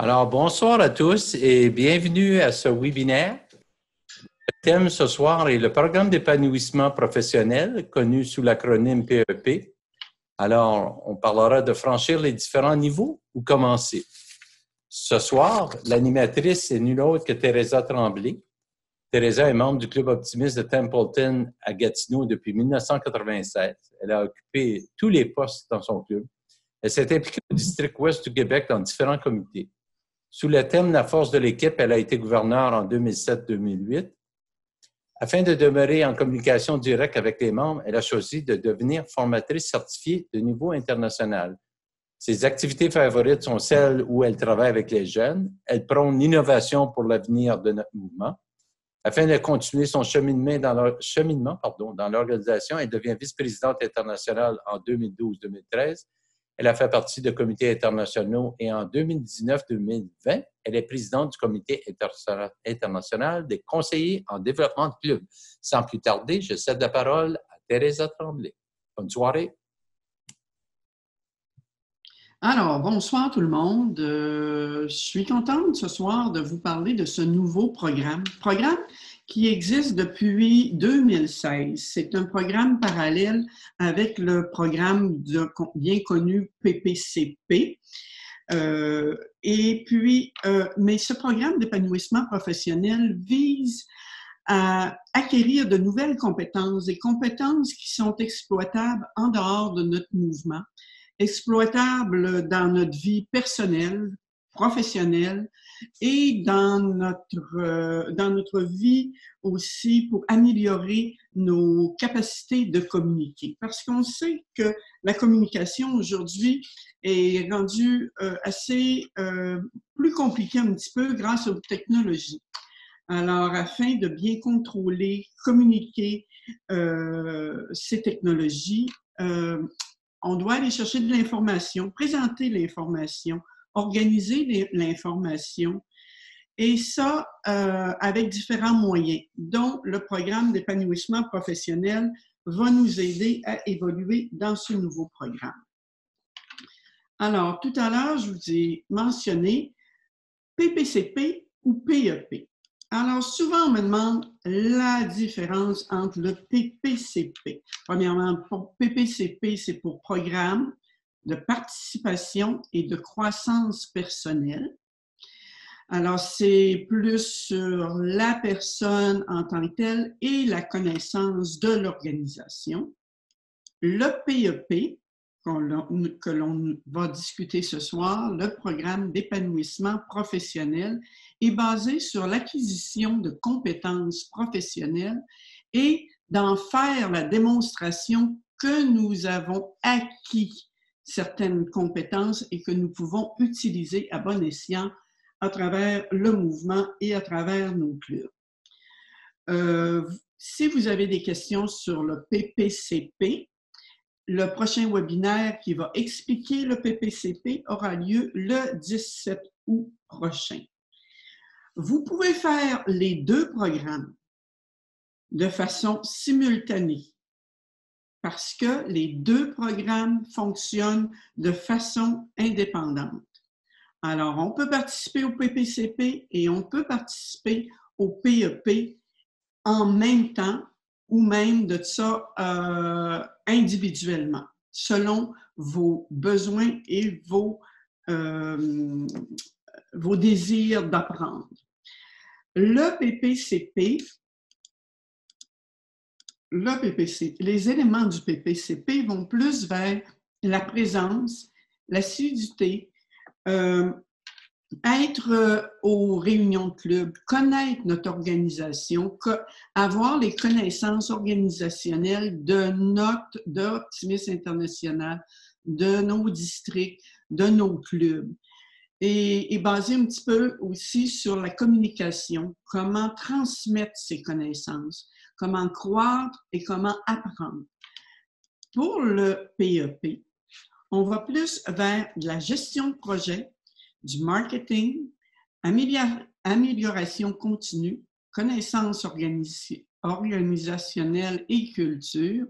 Alors, bonsoir à tous et bienvenue à ce webinaire. Le thème ce soir est le programme d'épanouissement professionnel, connu sous l'acronyme PEP. Alors, on parlera de franchir les différents niveaux ou commencer. Ce soir, l'animatrice est nulle autre que Teresa Tremblay. Teresa est membre du Club optimiste de Templeton à Gatineau depuis 1996. Elle a occupé tous les postes dans son club. Elle s'est impliquée au district ouest du Québec dans différents comités. Sous le thème « La force de l'équipe », elle a été gouverneure en 2007-2008. Afin de demeurer en communication directe avec les membres, elle a choisi de devenir formatrice certifiée de niveau international. Ses activités favorites sont celles où elle travaille avec les jeunes. Elle prône l'innovation pour l'avenir de notre mouvement. Afin de continuer son cheminement dans l'organisation, elle devient vice-présidente internationale en 2012-2013. Elle a fait partie de comités internationaux et en 2019-2020, elle est présidente du comité international des conseillers en développement de clubs. Sans plus tarder, je cède la parole à Teresa Tremblay. Bonne soirée. Alors, bonsoir tout le monde. Je suis contente ce soir de vous parler de ce nouveau programme qui existe depuis 2016. C'est un programme parallèle avec le programme bien connu PPCP. Mais ce programme d'épanouissement professionnel vise à acquérir de nouvelles compétences, des compétences qui sont exploitables en dehors de notre mouvement, exploitables dans notre vie personnelle, professionnelle et dans notre vie aussi pour améliorer nos capacités de communiquer. Parce qu'on sait que la communication aujourd'hui est rendue plus compliquée un petit peu grâce aux technologies. Alors, afin de bien contrôler, communiquer ces technologies, on doit aller chercher de l'information, présenter l'information, organiser l'information, et ça avec différents moyens, dont le programme d'épanouissement professionnel va nous aider à évoluer dans ce nouveau programme. Alors, tout à l'heure, je vous ai mentionné PPCP ou PEP. Alors, souvent, on me demande la différence entre le PPCP. Premièrement, pour PPCP, c'est pour Programme de participation et de croissance personnelle. Alors, c'est plus sur la personne en tant que telle et la connaissance de l'organisation. Le PEP, que l'on va discuter ce soir, le programme d'épanouissement professionnel, est basé sur l'acquisition de compétences professionnelles et d'en faire la démonstration que nous avons acquis certaines compétences et que nous pouvons utiliser à bon escient à travers le mouvement et à travers nos clubs. Si vous avez des questions sur le PPCP, le prochain webinaire qui va expliquer le PPCP aura lieu le 17 août prochain. Vous pouvez faire les deux programmes de façon simultanée parce que les deux programmes fonctionnent de façon indépendante. Alors, on peut participer au PPCP et on peut participer au PEP en même temps ou même de ça individuellement, selon vos besoins et vos désirs d'apprendre. Le PPCP, les éléments du PPCP vont plus vers la présence, l'assiduité, être aux réunions de club, connaître notre organisation, avoir les connaissances organisationnelles d'Optimisme International, de nos districts, de nos clubs. Et basé un petit peu aussi sur la communication, comment transmettre ces connaissances, comment croître et comment apprendre. Pour le PEP, on va plus vers de la gestion de projet, du marketing, amélioration continue, connaissances organisationnelles et culture,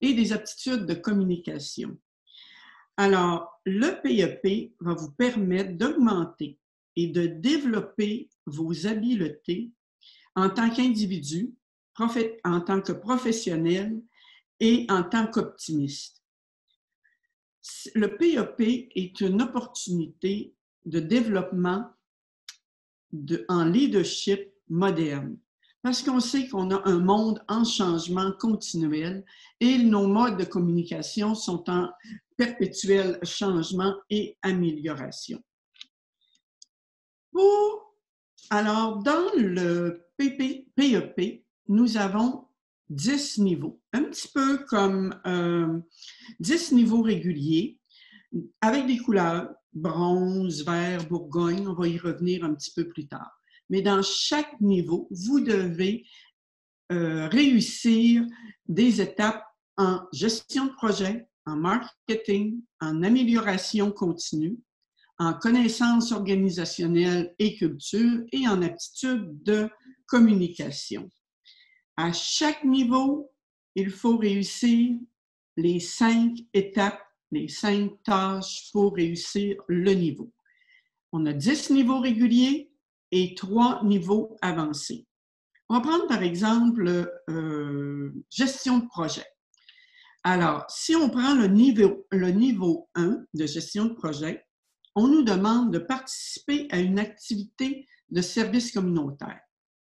et des aptitudes de communication. Alors, le PEP va vous permettre d'augmenter est de développer vos habiletés en tant qu'individu, en tant que professionnel et en tant qu'optimiste. Le PEP est une opportunité de développement en leadership moderne. Parce qu'on sait qu'on a un monde en changement continuel et nos modes de communication sont en perpétuel changement et amélioration. Alors, dans le PEP, nous avons 10 niveaux, un petit peu comme 10 niveaux réguliers avec des couleurs bronze, vert, bourgogne. On va y revenir un petit peu plus tard. Mais dans chaque niveau, vous devez réussir des étapes en gestion de projet, en marketing, en amélioration continue, en connaissances organisationnelles et culture et en aptitude de communication. À chaque niveau, il faut réussir les 5 étapes, les 5 tâches pour réussir le niveau. On a 10 niveaux réguliers et 3 niveaux avancés. On va prendre par exemple gestion de projet. Alors, si on prend le niveau 1 de gestion de projet, on nous demande de participer à une activité de service communautaire.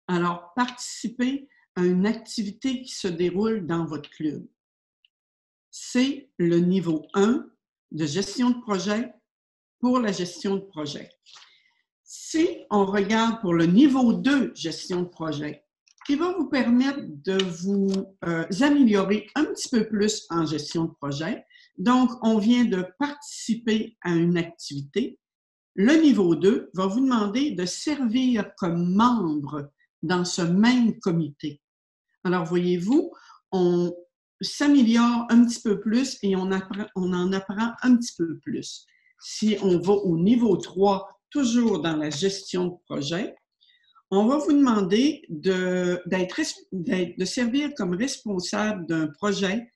Alors, participer à une activité qui se déroule dans votre club. C'est le niveau 1 de gestion de projet pour la gestion de projet. Si on regarde pour le niveau 2 gestion de projet, qui va vous permettre de vous améliorer un petit peu plus en gestion de projet. Donc, on vient de participer à une activité. Le niveau 2 va vous demander de servir comme membre dans ce même comité. Alors, voyez-vous, on s'améliore un petit peu plus et on en apprend un petit peu plus. Si on va au niveau 3, toujours dans la gestion de projet, on va vous demander de servir comme responsable d'un projet,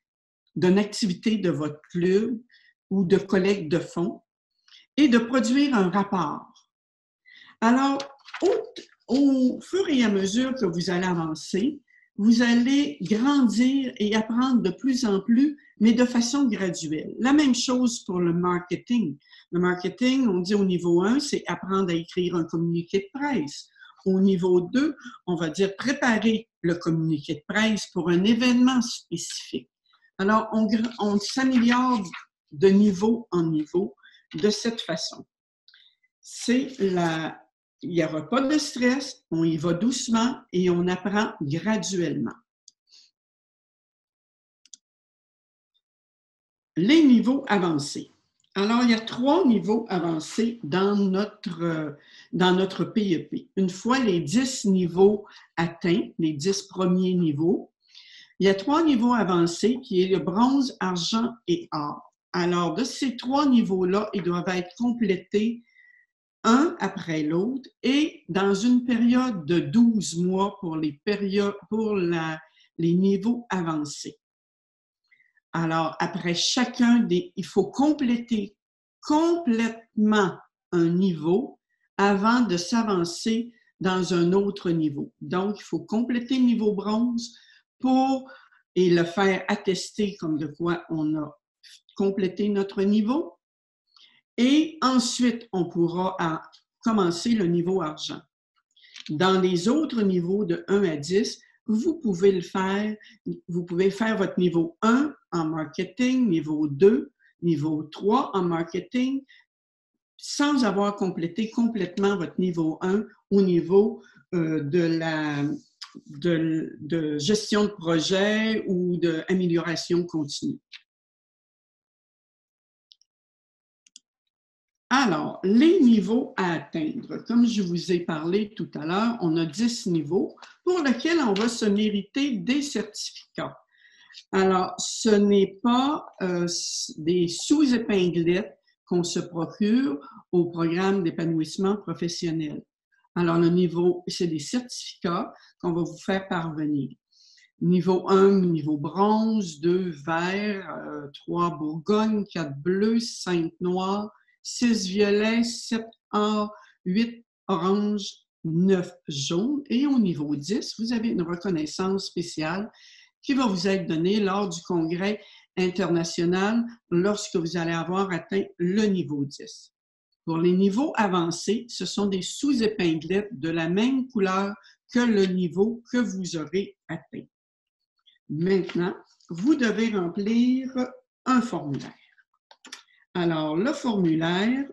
d'une activité de votre club ou de collecte de fonds et de produire un rapport. Alors, au fur et à mesure que vous allez avancer, vous allez grandir et apprendre de plus en plus, mais de façon graduelle. La même chose pour le marketing. Le marketing, on dit au niveau 1, c'est apprendre à écrire un communiqué de presse. Au niveau 2, on va dire préparer le communiqué de presse pour un événement spécifique. Alors, on s'améliore de niveau en niveau de cette façon. Il n'y aura pas de stress, on y va doucement et on apprend graduellement. Les niveaux avancés. Alors, il y a 3 niveaux avancés dans notre PEP. Une fois les 10 niveaux atteints, les 10 premiers niveaux, il y a 3 niveaux avancés qui est le bronze, argent et or. Alors, de ces 3 niveaux-là, ils doivent être complétés un après l'autre et dans une période de 12 mois pour les niveaux avancés. Alors, après chacun il faut compléter complètement un niveau avant de s'avancer dans un autre niveau. Donc, il faut compléter le niveau bronze et le faire attester comme de quoi on a complété notre niveau. Et ensuite, on pourra commencer le niveau argent. Dans les autres niveaux de 1 à 10, vous pouvez faire votre niveau 1 en marketing, niveau 2, niveau 3 en marketing, sans avoir complété complètement votre niveau 1 au niveau de gestion de projet ou d'amélioration continue. Alors, les niveaux à atteindre. Comme je vous ai parlé tout à l'heure, on a 10 niveaux pour lesquels on va se mériter des certificats. Alors, ce n'est pas des sous-épinglettes qu'on se procure au programme d'épanouissement professionnel. Alors, le niveau, c'est des certificats qu'on va vous faire parvenir. Niveau 1, niveau bronze, 2 vert, 3 bourgogne, 4 bleu, 5 noir, 6 violet, 7 or, 8 orange, 9 jaune. Et au niveau 10, vous avez une reconnaissance spéciale qui va vous être donnée lors du congrès international lorsque vous allez avoir atteint le niveau 10. Pour les niveaux avancés, ce sont des sous-épinglettes de la même couleur que le niveau que vous aurez atteint. Maintenant, vous devez remplir un formulaire. Alors, le formulaire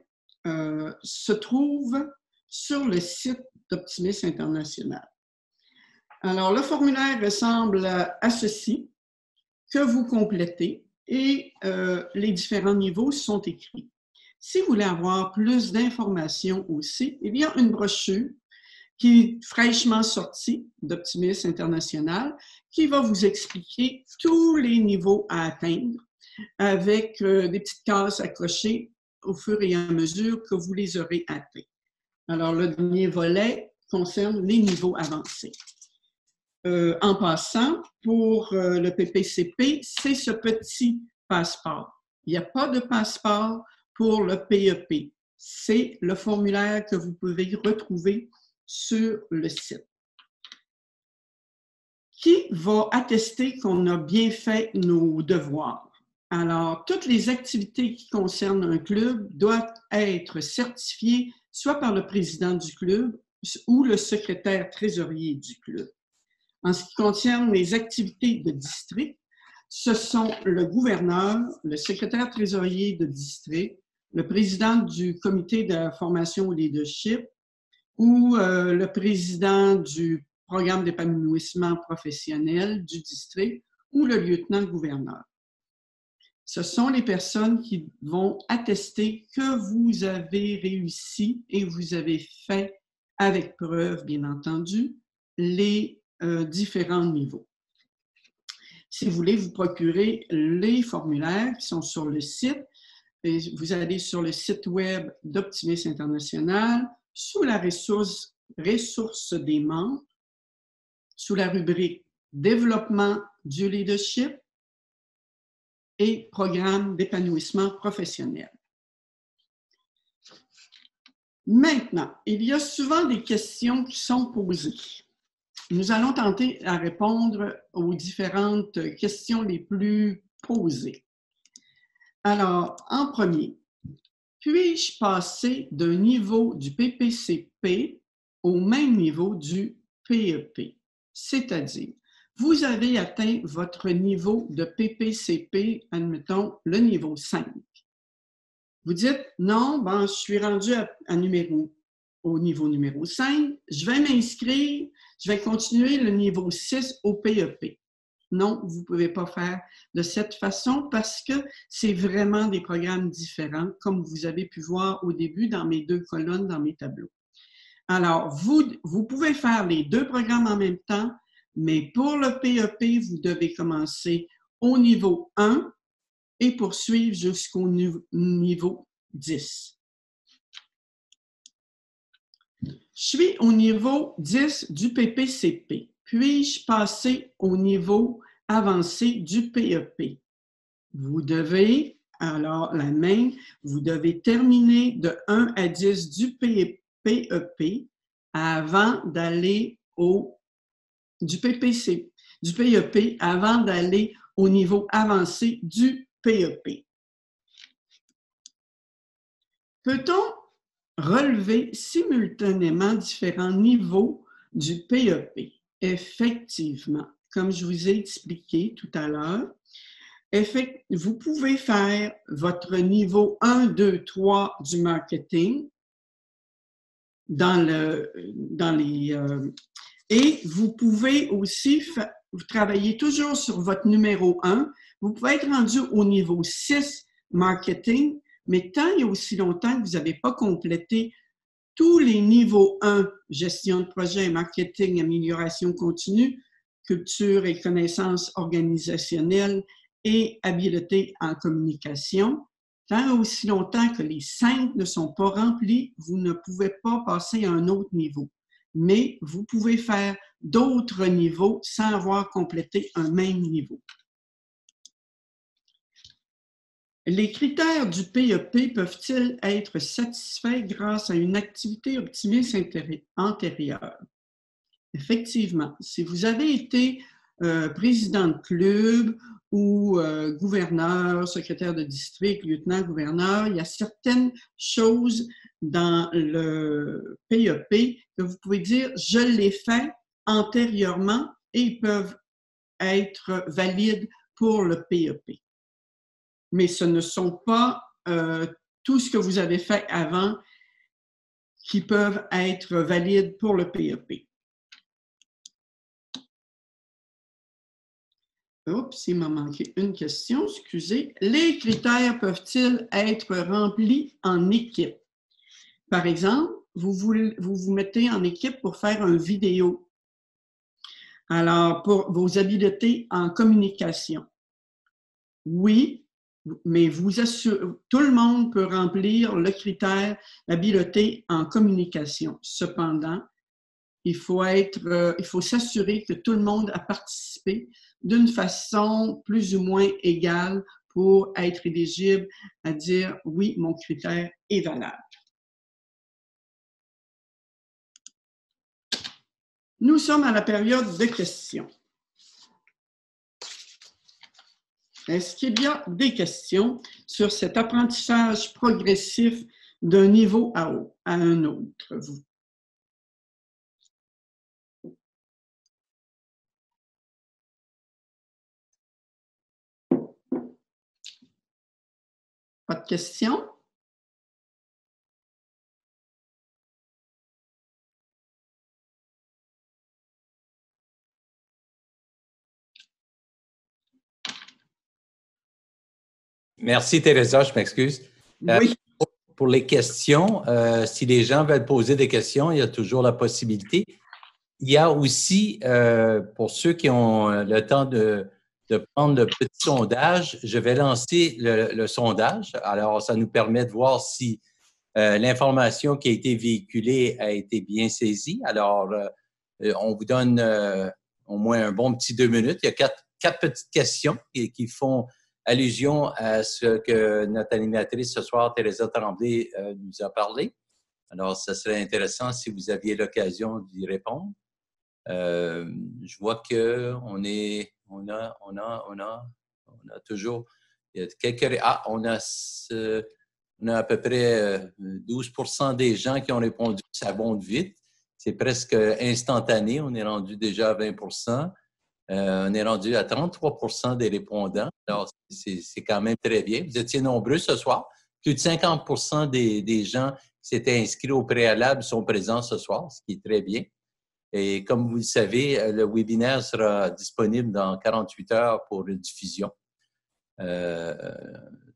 se trouve sur le site d'Optimisme International. Alors, le formulaire ressemble à ceci, que vous complétez et les différents niveaux sont écrits. Si vous voulez avoir plus d'informations aussi, il y a une brochure qui est fraîchement sortie d'Optimisme International qui va vous expliquer tous les niveaux à atteindre avec des petites cases à cocher au fur et à mesure que vous les aurez atteints. Alors, le dernier volet concerne les niveaux avancés. En passant, pour le PPCP, c'est ce petit passeport. Il n'y a pas de passeport pour le PEP. C'est le formulaire que vous pouvez retrouver sur le site. Qui va attester qu'on a bien fait nos devoirs? Alors, toutes les activités qui concernent un club doivent être certifiées soit par le président du club ou le secrétaire trésorier du club. En ce qui concerne les activités de district, ce sont le gouverneur, le secrétaire trésorier de district, le président du comité de formation au leadership ou le président du programme d'épanouissement professionnel du district ou le lieutenant-gouverneur. Ce sont les personnes qui vont attester que vous avez réussi et vous avez fait, avec preuve, bien entendu, les différents niveaux. Si vous voulez vous procurer les formulaires qui sont sur le site, vous allez sur le site web d'Optimisme International, sous la ressource des membres, sous la rubrique Développement du leadership et Programme d'épanouissement professionnel. Maintenant, il y a souvent des questions qui sont posées. Nous allons tenter à répondre aux différentes questions les plus posées. Alors, en premier, puis-je passer d'un niveau du PPCP au même niveau du PEP? C'est-à-dire, vous avez atteint votre niveau de PPCP, admettons, le niveau 5. Vous dites, non, je suis rendu au niveau numéro 5, je vais m'inscrire, je vais continuer le niveau 6 au PEP. Non, vous ne pouvez pas faire de cette façon parce que c'est vraiment des programmes différents, comme vous avez pu voir au début dans mes 2 colonnes dans mes tableaux. Alors, vous pouvez faire les 2 programmes en même temps, mais pour le PEP, vous devez commencer au niveau 1 et poursuivre jusqu'au niveau 10. Je suis au niveau 10 du PPCP. Puis-je passer au niveau avancé du PEP? Vous devez, alors la main, vous devez terminer de 1 à 10 du PEP avant d'aller du PEP avant d'aller au niveau avancé du PEP. Peut-on relever simultanément différents niveaux du PEP? Effectivement, comme je vous ai expliqué tout à l'heure, vous pouvez faire votre niveau 1, 2, 3 du marketing et vous pouvez aussi travailler toujours sur votre numéro 1. Vous pouvez être rendu au niveau 6 marketing, mais tant et aussi longtemps que vous n'avez pas complété tous les niveaux 1, gestion de projet, marketing, amélioration continue, culture et connaissances organisationnelles et habileté en communication, tant et aussi longtemps que les 5 ne sont pas remplis, vous ne pouvez pas passer à un autre niveau. Mais vous pouvez faire d'autres niveaux sans avoir complété un même niveau. Les critères du PEP peuvent-ils être satisfaits grâce à une activité optimiste antérieure? Effectivement, si vous avez été président de club ou gouverneur, secrétaire de district, lieutenant-gouverneur, il y a certaines choses dans le PEP que vous pouvez dire « je l'ai fait antérieurement » et ils peuvent être valides pour le PEP. Mais ce ne sont pas tout ce que vous avez fait avant qui peuvent être valides pour le PEP. Oups, il m'a manqué une question, excusez. Les critères peuvent-ils être remplis en équipe? Par exemple, vous vous mettez en équipe pour faire une vidéo. Alors, pour vos habiletés en communication. Oui, mais tout le monde peut remplir le critère habileté en communication. Cependant, il faut s'assurer que tout le monde a participé d'une façon plus ou moins égale pour être éligible à dire oui, mon critère est valable. Nous sommes à la période de questions. Est-ce qu'il y a des questions sur cet apprentissage progressif d'un niveau à un autre? Pas de questions? Merci, Teresa, je m'excuse. Oui. Pour les questions, si les gens veulent poser des questions, il y a toujours la possibilité. Il y a aussi, pour ceux qui ont le temps de prendre le petit sondage, je vais lancer le sondage. Alors, ça nous permet de voir si l'information qui a été véhiculée a été bien saisie. Alors, on vous donne au moins un bon petit 2 minutes. Il y a quatre petites questions qui font allusion à ce que notre animatrice ce soir, Teresa Tremblay, nous a parlé. Alors, ça serait intéressant si vous aviez l'occasion d'y répondre. Je vois que on a toujours il y a quelques on a à peu près 12% des gens qui ont répondu, ça monte vite. C'est presque instantané. On est rendu déjà à 20%. On est rendu à 33% des répondants. Alors, c'est quand même très bien. Vous étiez nombreux ce soir. Plus de 50% des gens qui s'étaient inscrits au préalable sont présents ce soir, ce qui est très bien. Et comme vous le savez, le webinaire sera disponible dans 48 heures pour une diffusion.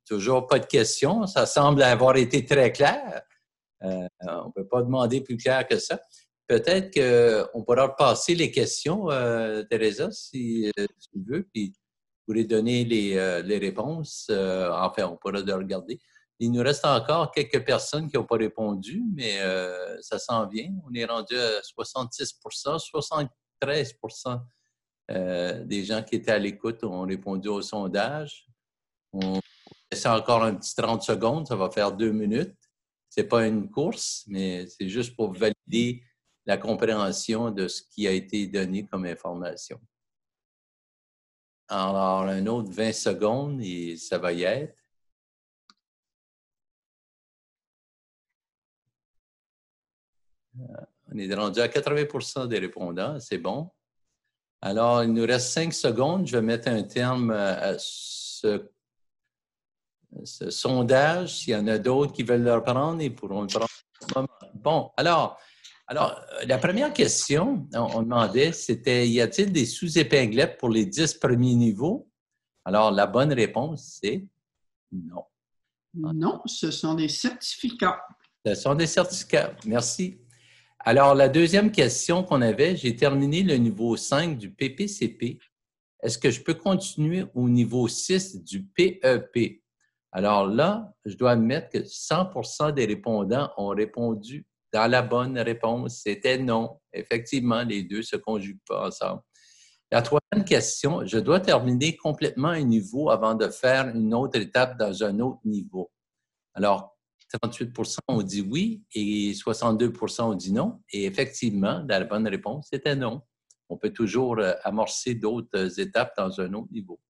Toujours pas de questions. Ça semble avoir été très clair. On ne peut pas demander plus clair que ça. Peut-être qu'on pourra repasser les questions, Teresa, si tu veux, puis vous pourrez donner les réponses. Enfin, on pourra les regarder. Il nous reste encore quelques personnes qui n'ont pas répondu, mais ça s'en vient. On est rendu à 66%, 73% des gens qui étaient à l'écoute ont répondu au sondage. On laisse encore un petit 30 secondes, ça va faire 2 minutes. Ce n'est pas une course, mais c'est juste pour valider la compréhension de ce qui a été donné comme information. Alors, un autre 20 secondes et ça va y être. On est rendu à 80% des répondants, c'est bon. Alors, il nous reste 5 secondes. Je vais mettre un terme à ce sondage. S'il y en a d'autres qui veulent le reprendre, ils pourront le prendre. Bon, alors, la première question, on demandait, c'était, y a-t-il des sous-épinglettes pour les 10 premiers niveaux? Alors, la bonne réponse, c'est non. Non, ce sont des certificats. Ce sont des certificats. Merci. Alors, la deuxième question qu'on avait, j'ai terminé le niveau 5 du PPCP. Est-ce que je peux continuer au niveau 6 du PEP? Alors là, je dois admettre que 100% des répondants ont répondu dans la bonne réponse. C'était non. Effectivement, les deux ne se conjuguent pas ensemble. La troisième question, je dois terminer complètement un niveau avant de faire une autre étape dans un autre niveau. Alors, 38 ont dit oui et 62 ont dit non. Et effectivement, la bonne réponse était non. On peut toujours amorcer d'autres étapes dans un autre niveau.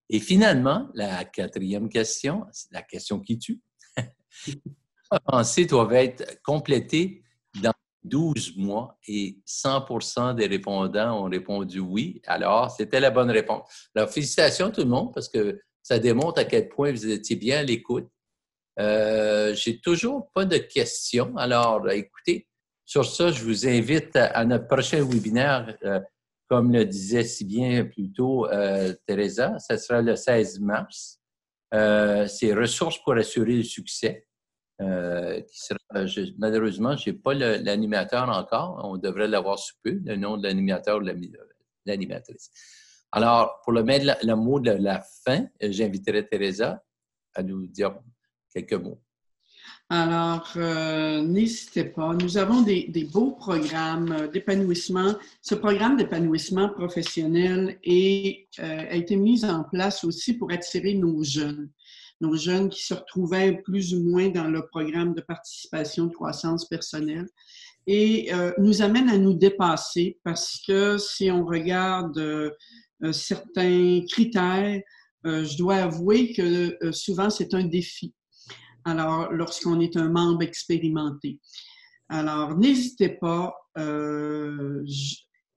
Et finalement, la quatrième question, c'est la question qui tue. La pensée doit être complétée dans 12 mois et 100 des répondants ont répondu oui. Alors, c'était la bonne réponse. Alors, félicitations tout le monde parce que ça démontre à quel point vous étiez bien à l'écoute. J'ai toujours pas de questions. Alors, écoutez, sur ça, je vous invite à notre prochain webinaire. Comme le disait si bien plus tôt Teresa, ce sera le 16 mars. C'est ressources pour assurer le succès. Malheureusement, je n'ai pas l'animateur encore. On devrait l'avoir sous peu, le nom de l'animateur ou de l'animatrice. Alors, pour le mot de la fin, j'inviterai Teresa à nous dire quelques mots. Alors, n'hésitez pas. Nous avons des beaux programmes d'épanouissement. Ce programme d'épanouissement professionnel a été mis en place aussi pour attirer nos jeunes qui se retrouvaient plus ou moins dans le programme de participation de croissance personnelle et nous amène à nous dépasser parce que si on regarde certains critères, je dois avouer que souvent c'est un défi. Alors, lorsqu'on est un membre expérimenté. Alors, n'hésitez pas,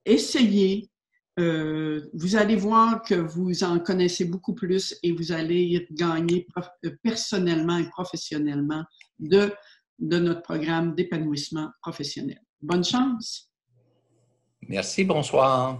essayez. Vous allez voir que vous en connaissez beaucoup plus et vous allez gagner personnellement et professionnellement de notre programme d'épanouissement professionnel. Bonne chance! Merci, bonsoir.